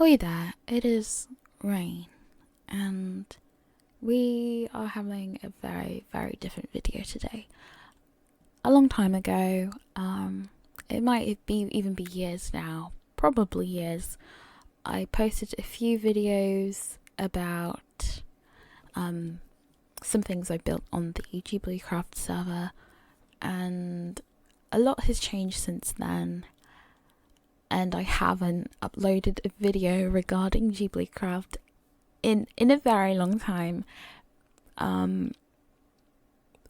Hoi there, it is Rain, and we are having a very different video today. A long time ago, it might even be years now, probably years, I posted a few videos about some things I built on the Ghiblicraft server, and a lot has changed since then. And I haven't uploaded a video regarding Ghiblicraft in a very long time.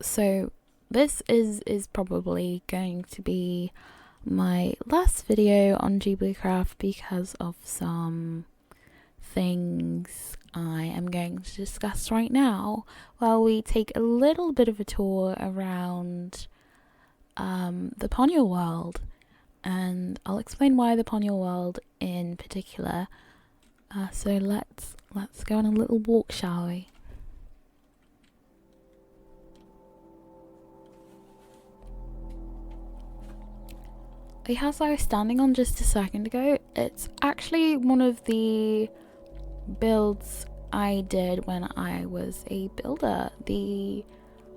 So this is probably going to be my last video on Ghiblicraft because of some things I am going to discuss right now while we take a little bit of a tour around the Ponyo world. And I'll explain why the Ponyo world in particular. So let's go on a little walk, shall we? The house I was standing on just a second ago, it's actually one of the builds I did when I was a builder. The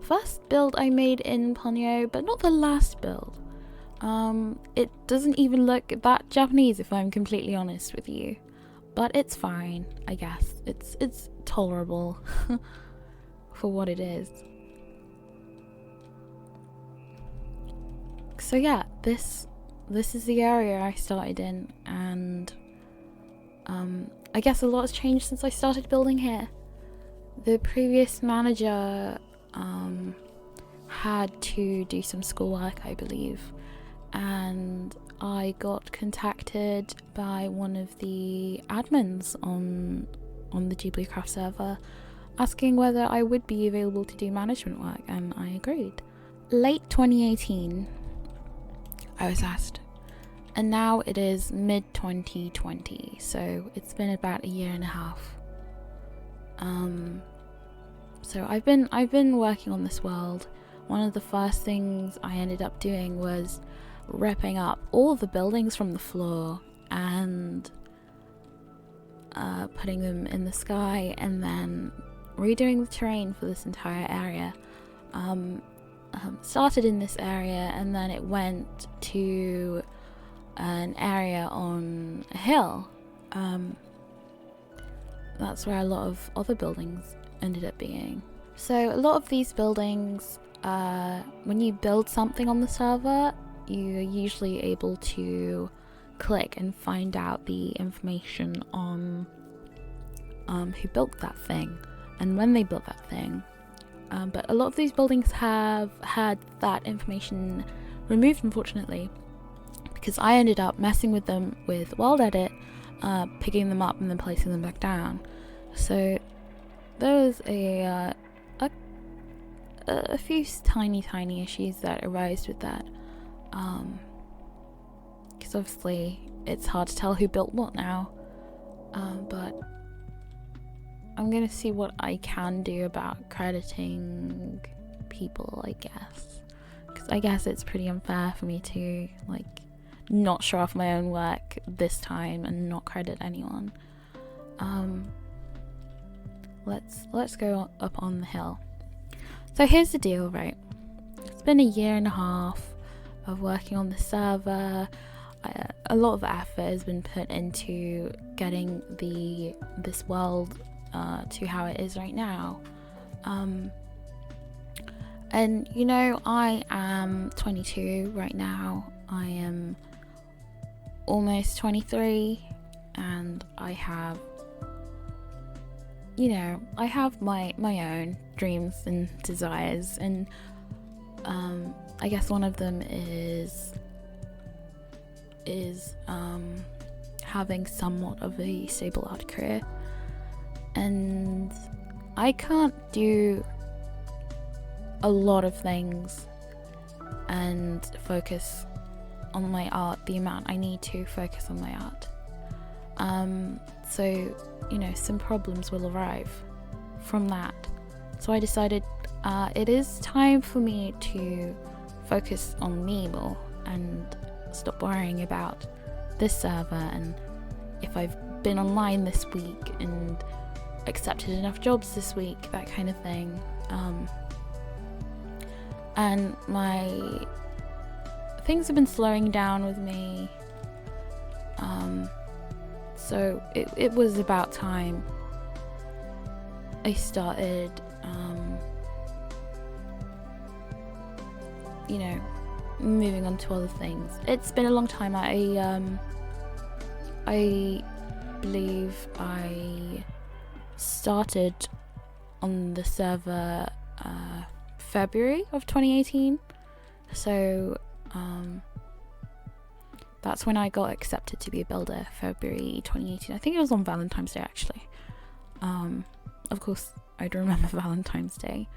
first build I made in Ponyo, but not the last build. It doesn't even look that Japanese, if I'm completely honest with you, but it's fine, I guess. It's tolerable for what it is. So yeah, this is the area I started in, and I guess a lot has changed since I started building here. The previous manager had to do some schoolwork, I believe, and I got contacted by one of the admins on the Ghiblicraft server asking whether I would be available to do management work, and I agreed. Late 2018 I was asked, and now it is mid 2020, so it's been about a year and a half. So I've been working on this world. One of the first things I ended up doing was ripping up all the buildings from the floor and putting them in the sky, and then redoing the terrain for this entire area. Started in this area, and then it went to an area on a hill. That's where a lot of other buildings ended up being. So a lot of these buildings, when you build something on the server, you're usually able to click and find out the information on who built that thing and when they built that thing. But a lot of these buildings have had that information removed, unfortunately, because I ended up messing with them with World Edit, picking them up and then placing them back down. So there was a few tiny issues that arose with that. Because obviously it's hard to tell who built what now, but I'm gonna see what I can do about crediting people, I guess, because I guess it's pretty unfair for me to not show off my own work this time and not credit anyone. Let's go up on the hill. So here's the deal, right? It's been a year and a half of working on the server. A lot of effort has been put into getting this world to how it is right now. And you know, I am 22 right now. I am almost 23, and I have my own dreams and desires, and I guess one of them is having somewhat of a stable art career. And I can't do a lot of things and focus on my art the amount I need to focus on my art. So, you know, some problems will arrive from that. So I decided it is time for me to focus on me more and stop worrying about this server and if I've been online this week and accepted enough jobs this week, that kind of thing. And my things have been slowing down with me. So it was about time I started, moving on to other things. It's been a long time. I believe I started on the server February of 2018. So that's when I got accepted to be a builder, February 2018. I think it was on Valentine's Day, actually. Of course, I do remember Valentine's Day.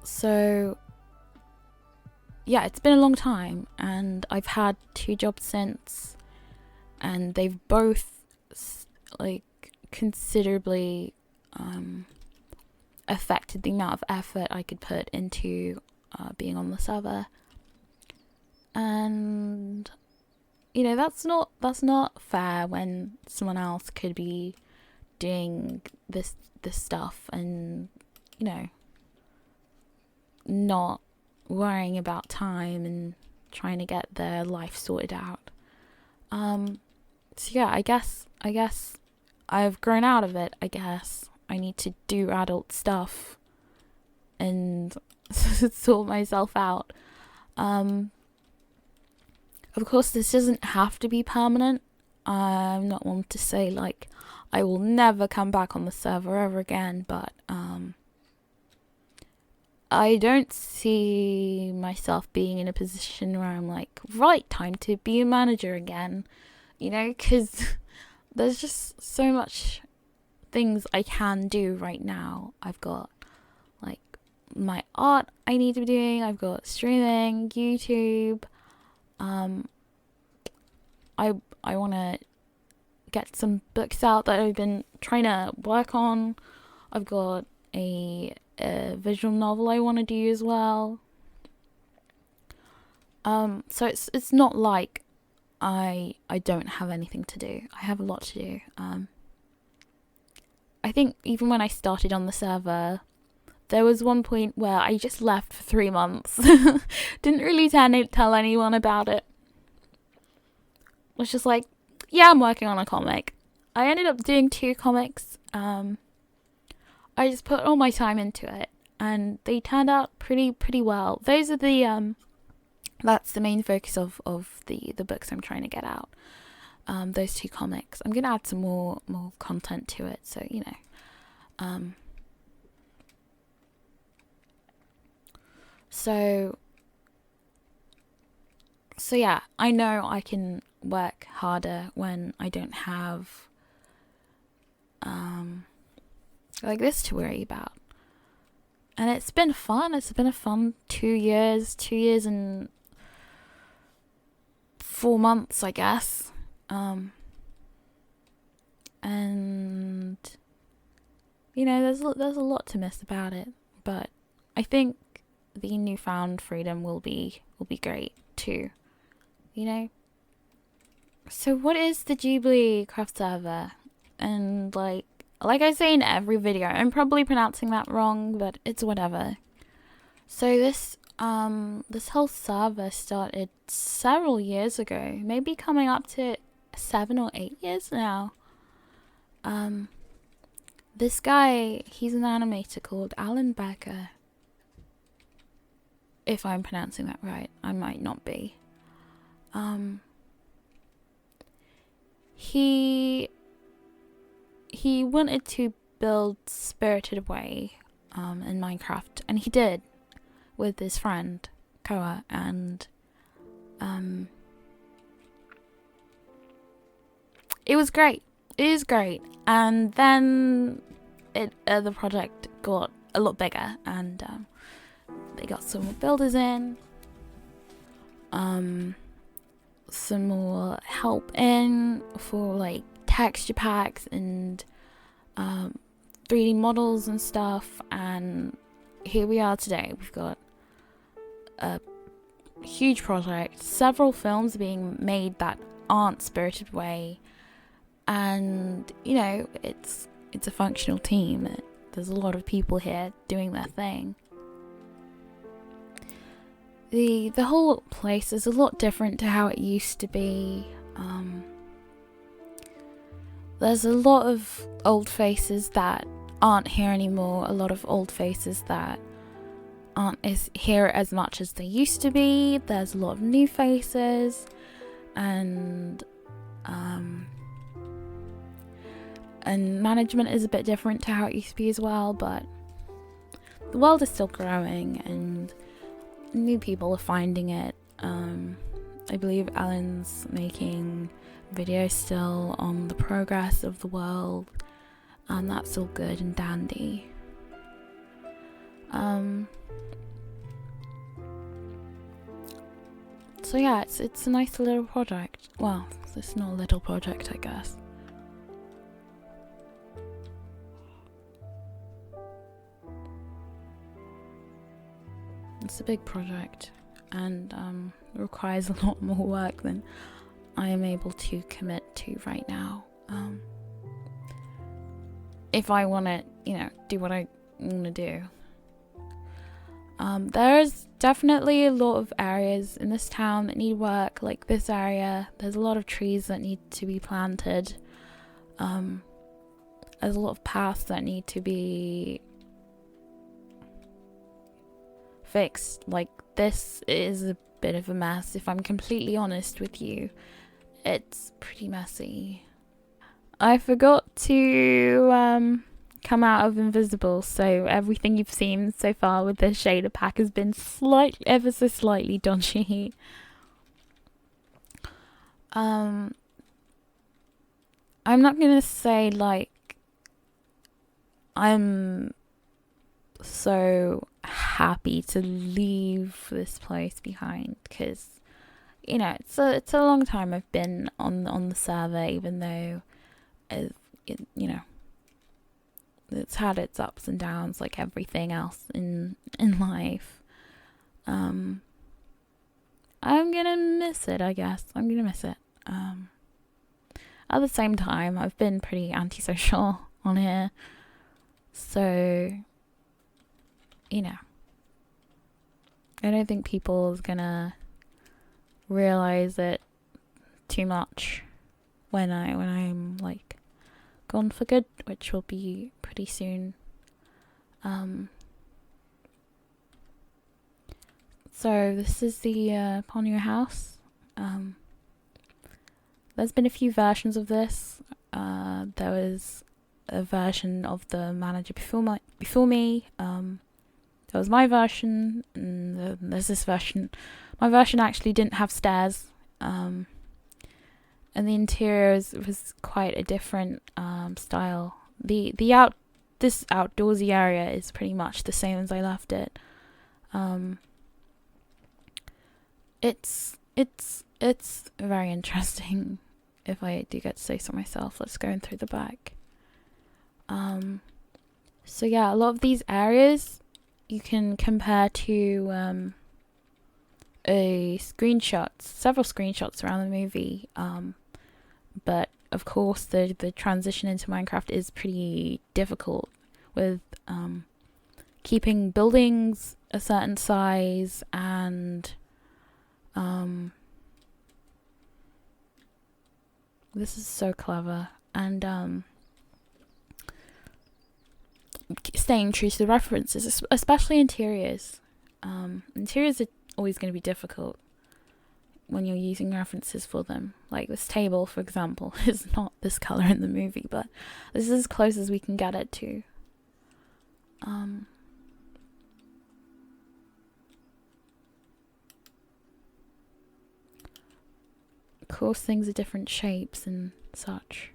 So yeah, it's been a long time, and I've had 2 jobs since, and they've both considerably affected the amount of effort I could put into being on the server. And that's not fair when someone else could be doing this stuff and not worrying about time and trying to get their life sorted out. So yeah, I guess I've grown out of it. I guess I need to do adult stuff and sort myself out. Of course, this doesn't have to be permanent. I'm not one to say I will never come back on the server ever again, but I don't see myself being in a position where I'm right, time to be a manager again, because there's just so much things I can do right now. I've got my art I need to be doing, I've got streaming, YouTube. I want to get some books out that I've been trying to work on. I've got a visual novel I want to do as well. So it's not like I don't have anything to do. I have a lot to do. I think even when I started on the server, there was one point where I just left for 3 months. Didn't really tell anyone about it. Was just yeah, I'm working on a comic. I ended up doing 2 comics. I just put all my time into it, and they turned out pretty well. Those are the that's the main focus of the books I'm trying to get out. Those 2 comics. I'm gonna add some more content to it, so So yeah, I know I can work harder when I don't have this to worry about. And it's been fun. It's been a fun 2 years and 4 months, I guess. And there's a lot to miss about it, but I think the newfound freedom will be great too. So what is the Ghiblicraft server? And like I say in every video, I'm probably pronouncing that wrong, but it's whatever. So this whole server started several years ago, maybe coming up to 7 or 8 years now. This guy, he's an animator called Alan Becker. If I'm pronouncing that right, I might not be. He wanted to build Spirited Away in Minecraft, and he did with his friend Koa, and it was great. It is great. And then the project got a lot bigger, and they got some more builders in, some more help in for like texture packs and 3D models and stuff, and here we are today. We've got a huge project, several films being made that aren't Spirited Away, and you know, it's a functional team. There's a lot of people here doing their thing. The whole place is a lot different to how it used to be. There's a lot of old faces that aren't here anymore, a lot of old faces that aren't here as much as they used to be. There's a lot of new faces, and management is a bit different to how it used to be as well, but the world is still growing and new people are finding it. I believe Alan's making videos still on the progress of the world, and that's all good and dandy. So yeah, it's a nice little project. Well, it's not a little project, I guess. It's a big project, and requires a lot more work than I am able to commit to right now. If I want to, do what I want to do. There's definitely a lot of areas in this town that need work, like this area. There's a lot of trees that need to be planted. There's a lot of paths that need to be fixed. Like, this is a bit of a mess, if I'm completely honest with you. It's pretty messy. I forgot to come out of invisible, so everything you've seen so far with the shader pack has been ever so slightly dodgy. I'm not gonna say like I'm so happy to leave this place behind, because it's a long time I've been on the server, even though it's had its ups and downs like everything else in life. I'm gonna miss it, I guess. I'm gonna miss it. At the same time, I've been pretty antisocial on here, so I don't think people is gonna realize it too much when I'm like gone for good, which will be pretty soon. So this is the Ponyo house. There's been a few versions of this. There was a version of the manager before me. There was my version, and there's this version. My version actually didn't have stairs, and the interior was quite a different style. This outdoorsy area is pretty much the same as I left it. It's very interesting, if I do get to say so myself. Let's go in through the back. So yeah, a lot of these areas you can compare to several screenshots around the movie. But of course the transition into Minecraft is pretty difficult, with keeping buildings a certain size, and this is so clever, and staying true to the references, especially interiors. Interiors are always going to be difficult when you're using references for them. Like this table, for example, is not this color in the movie, but this is as close as we can get it to. Of course, things are different shapes and such.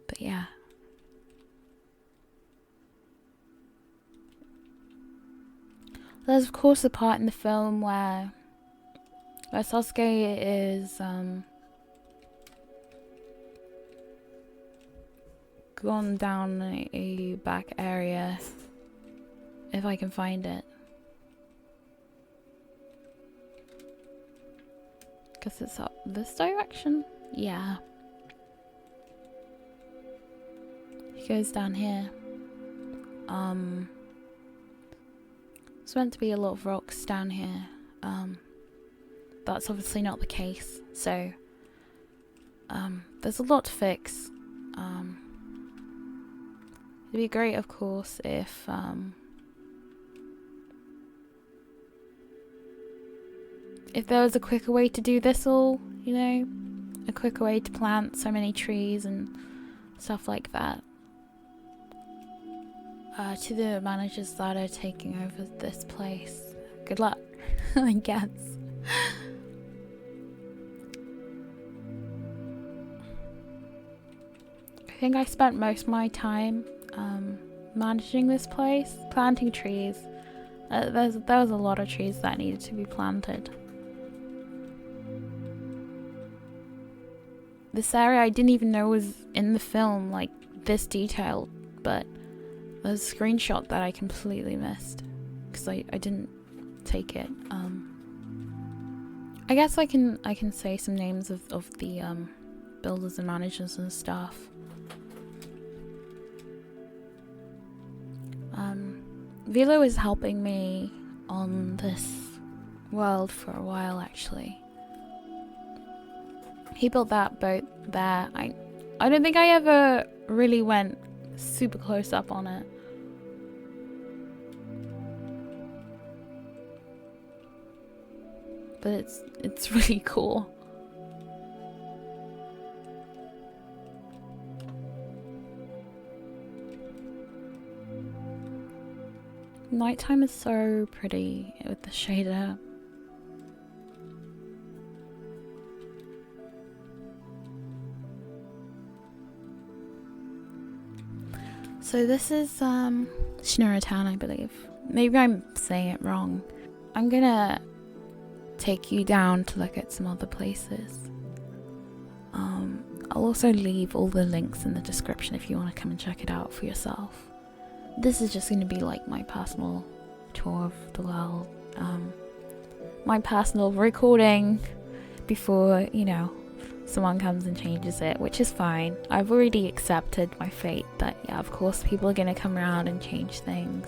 But yeah. There's of course a part in the film where Sasuke is gone down a back area if I can find it. Guess it's up this direction? Yeah. He goes down here. It's meant to be a lot of rocks down here. That's obviously not the case, so there's a lot to fix. It'd be great, of course, if there was a quicker way to do this all, you know, a quicker way to plant so many trees and stuff like that. To the managers that are taking over this place, good luck, I guess. I think I spent most of my time managing this place, planting trees. There was a lot of trees that needed to be planted. This area I didn't even know was in the film, like this detailed, but there's a screenshot that I completely missed because I didn't take it. I guess I can say some names of the builders and managers and stuff. Vilo is helping me on this world for a while, actually. He built that boat there. I don't think I ever really went super close up on it. But it's really cool. Nighttime is so pretty with the shader. So this is Shannara Town, I believe. Maybe I'm saying it wrong. I'm gonna take you down to look at some other places. I'll also leave all the links in the description if you want to come and check it out for yourself. This is just going to be like my personal tour of the world. My personal recording before, you know, someone comes and changes it, which is fine. I've already accepted my fate that, yeah, of course people are going to come around and change things.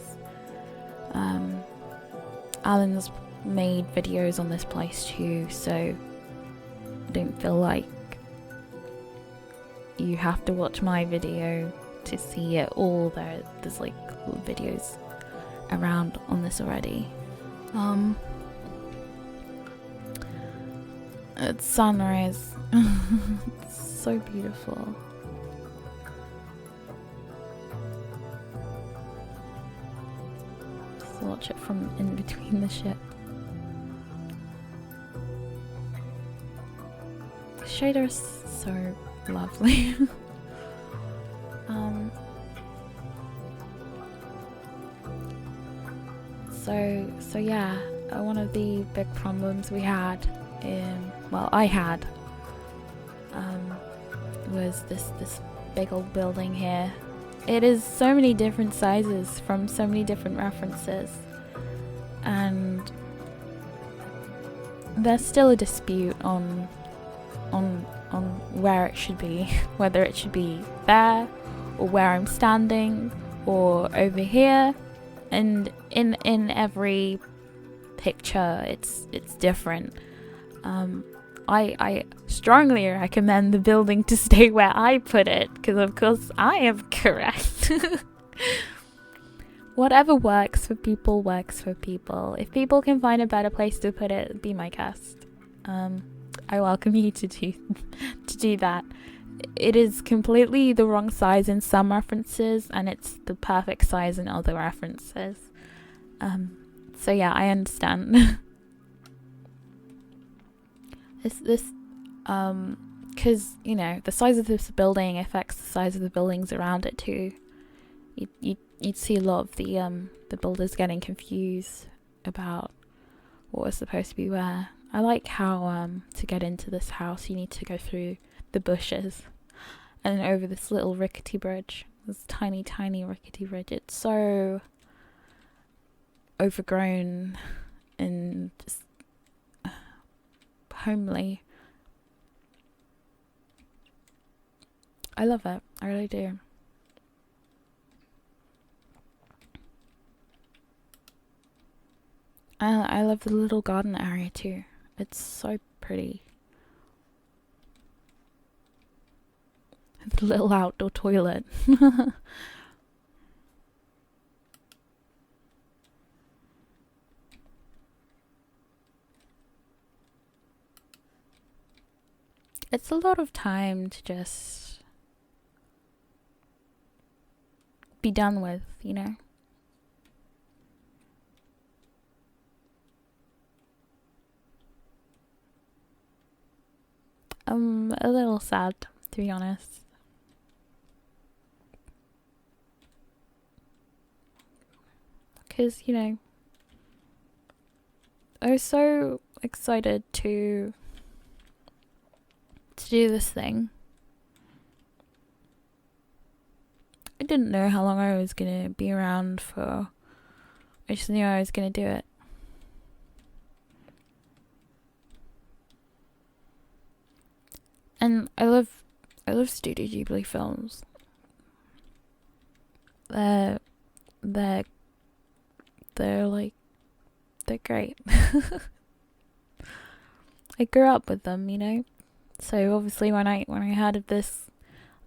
Alan's made videos on this place too, so I don't feel like you have to watch my video to see it all. There's like videos around on this already. It's sunrise. It's so beautiful. Just watch it from in between the ship. The shader is so lovely. So yeah, one of the big problems we had I had was this big old building here. It is so many different sizes from so many different references, and there's still a dispute on where it should be, whether it should be there or where I'm standing or over here, and in every picture it's different. I strongly recommend the building to stay where I put it, because of course I am correct. Whatever works for people works for people. If people can find a better place to put it, be my guest. I welcome you to do that. It is completely the wrong size in some references, and it's the perfect size in other references. So yeah, I understand. This because, you know, the size of this building affects the size of the buildings around it too. You'd see a lot of the builders getting confused about what was supposed to be where. I like how to get into this house you need to go through the bushes, and over this little rickety bridge. This tiny, tiny rickety bridge. It's so overgrown and just homely. I love it. I really do. I love the little garden area too. It's so pretty. The little outdoor toilet. It's a lot of time to just be done with, you know? I'm a little sad, to be honest. Because, you know, I was so excited to do this thing. I didn't know how long I was gonna be around for. I just knew I was gonna do it. And I love Studio Ghibli films. They're great. I grew up with them, you know. So obviously when I heard of this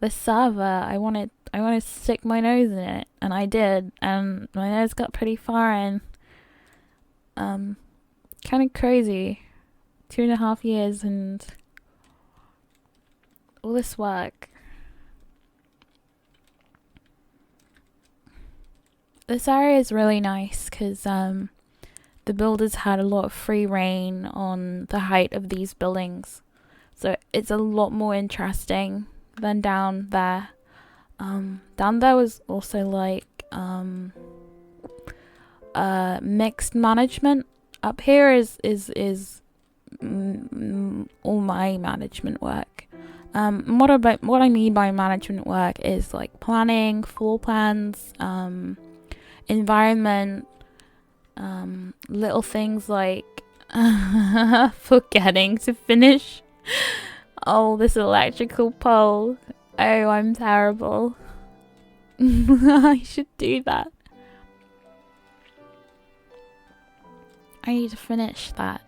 server, I wanted to stick my nose in it, and I did, and my nose got pretty far in. Kind of crazy. 2.5 years and all this work. This area is really nice because the builders had a lot of free reign on the height of these buildings, so it's a lot more interesting than down there. Down there was also like mixed management. Up here is all my management work. What I mean by management work is like planning, floor plans, environment, little things like forgetting to finish this electrical pole. Oh, I'm terrible. I should do that. I need to finish that.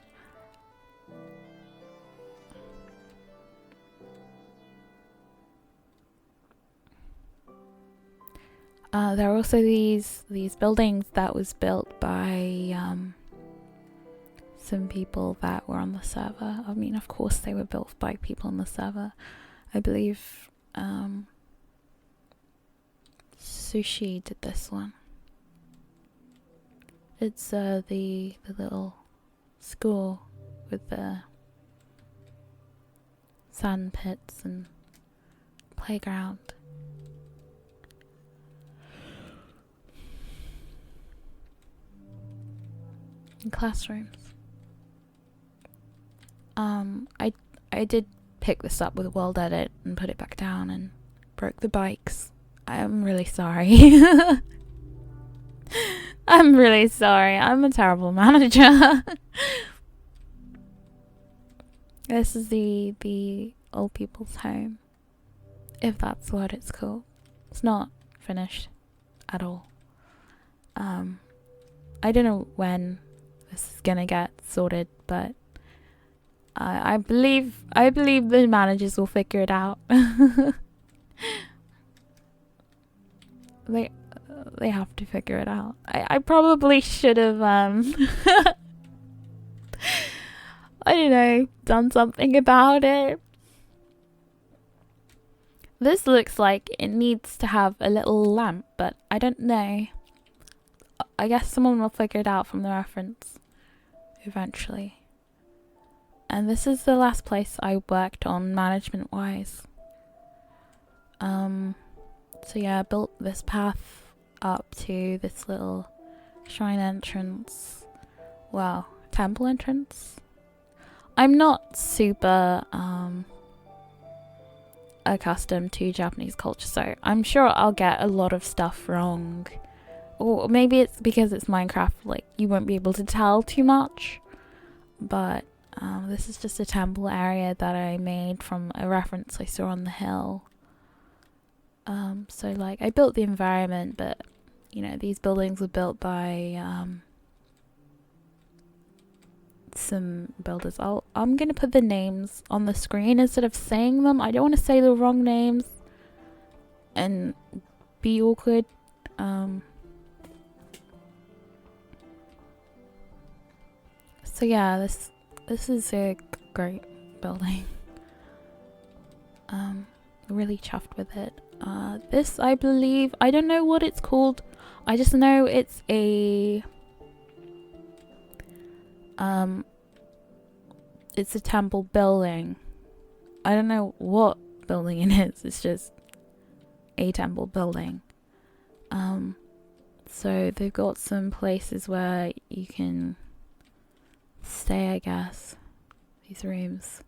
There are also these buildings that was built by some people that were on the server. I mean, of course they were built by people on the server. I believe Sushi did this one. It's the little school with the sand pits and playground. And classrooms. I did pick this up with World Edit and put it back down and broke the bikes. I'm really sorry. I'm really sorry. I'm a terrible manager. This is the old people's home, if that's what it's called. It's not finished at all. I don't know when this is gonna get sorted, but I believe the managers will figure it out. They have to figure it out. I probably should have I don't know, done something about it. This looks like it needs to have a little lamp, but I don't know. I guess someone will figure it out from the reference eventually. And this is the last place I worked on management wise. So yeah, I built this path up to this little shrine entrance. Well, temple entrance. I'm not super accustomed to Japanese culture, so I'm sure I'll get a lot of stuff wrong. Or maybe it's because it's Minecraft, like you won't be able to tell too much. But this is just a temple area that I made from a reference I saw on the hill. So like I built the environment, but you know, these buildings were built by some builders. I'm gonna put the names on the screen instead of saying them. I don't want to say the wrong names and be awkward. So yeah, this is a great building. Really chuffed with it. This, I believe, I don't know what it's called. I just know it's a temple building. I don't know what building it is. It's just a temple building. So they've got some places where you can stay, I guess. These rooms.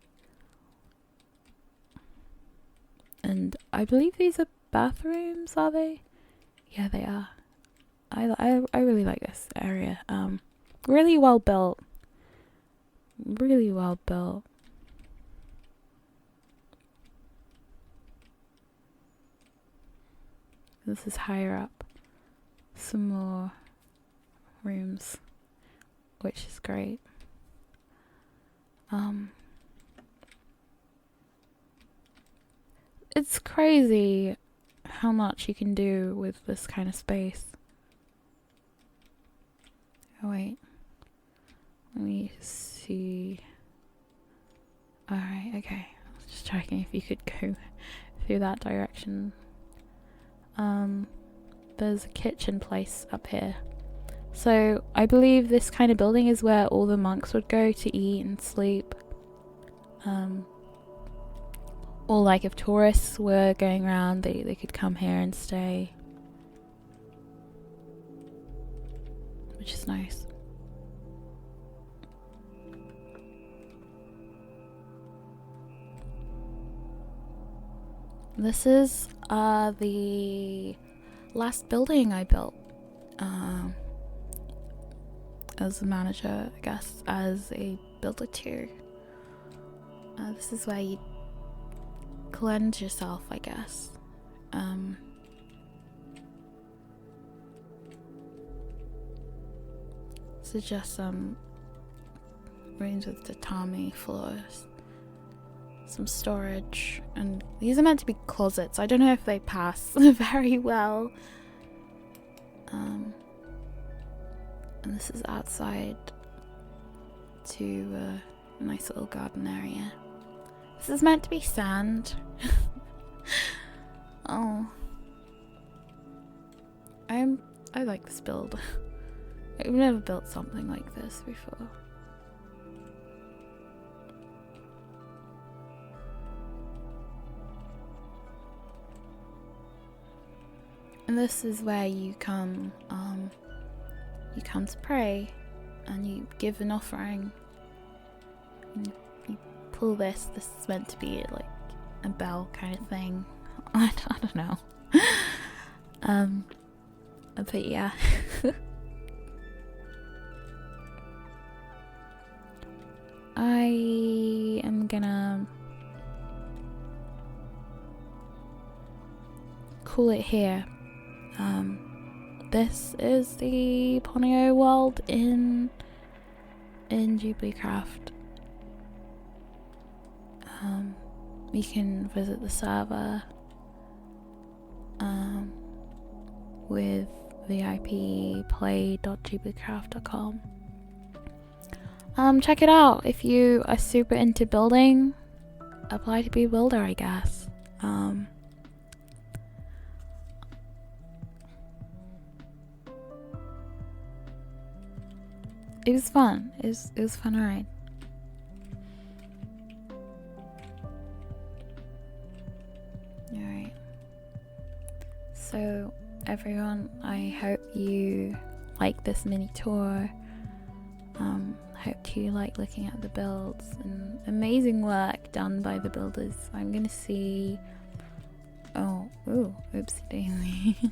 And I believe these are bathrooms, are they? Yeah, they are. I really like this area. Really well built. Really well built. This is higher up. Some more rooms, which is great. It's crazy how much you can do with this kind of space. Oh wait, let me see. Alright, okay. I was just checking if you could go through that direction. There's a kitchen place up here. So I believe this kind of building is where all the monks would go to eat and sleep. Or like if tourists were going around, they could come here and stay. Which is nice. This is the last building I built. As a manager, I guess, as a builder too. This is where you cleanse yourself, I guess. So just some rooms with tatami floors, some storage, and these are meant to be closets. I don't know if they pass very well. And this is outside to a nice little garden area. This is meant to be sand. Oh. I like this build. I've never built something like this before. And this is where you come to pray, and you give an offering. And you pull this. This is meant to be like a bell kind of thing. I don't know. But yeah. I am gonna call it here. This is the Ponyo world in Ghiblicraft. You can visit the server with the IP play.ghiblicraft.com. Check it out if you are super into building. Apply to be a builder, I guess. It was fun. It was a fun ride. Alright. So everyone, I hope you like this mini tour. Hope you like looking at the builds and amazing work done by the builders. I'm gonna see Oh, ooh, oopsie daisy.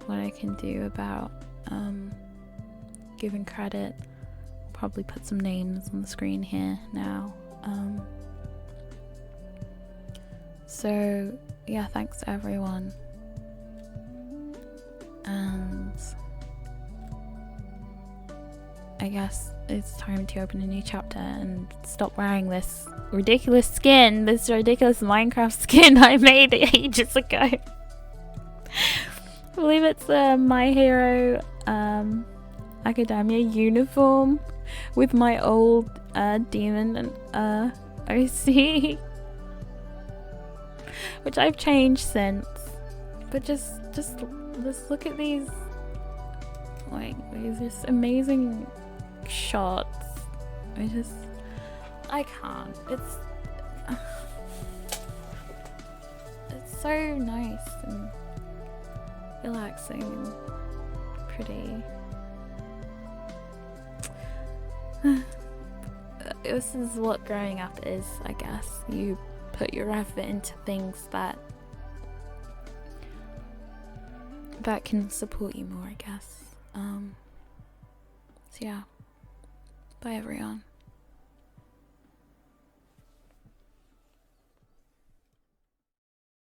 What I can do about giving credit. Probably put some names on the screen here now. So yeah, thanks to everyone. And I guess it's time to open a new chapter and stop wearing this ridiculous skin, this ridiculous Minecraft skin I made ages ago. I believe it's a My Hero Academia uniform with my old demon and OC, which I've changed since. But just look at these, like, these just amazing shots. I can't. It's so nice and relaxing and pretty. This is what growing up is, I guess. You put your effort into things that can support you more, I guess. So yeah, bye everyone.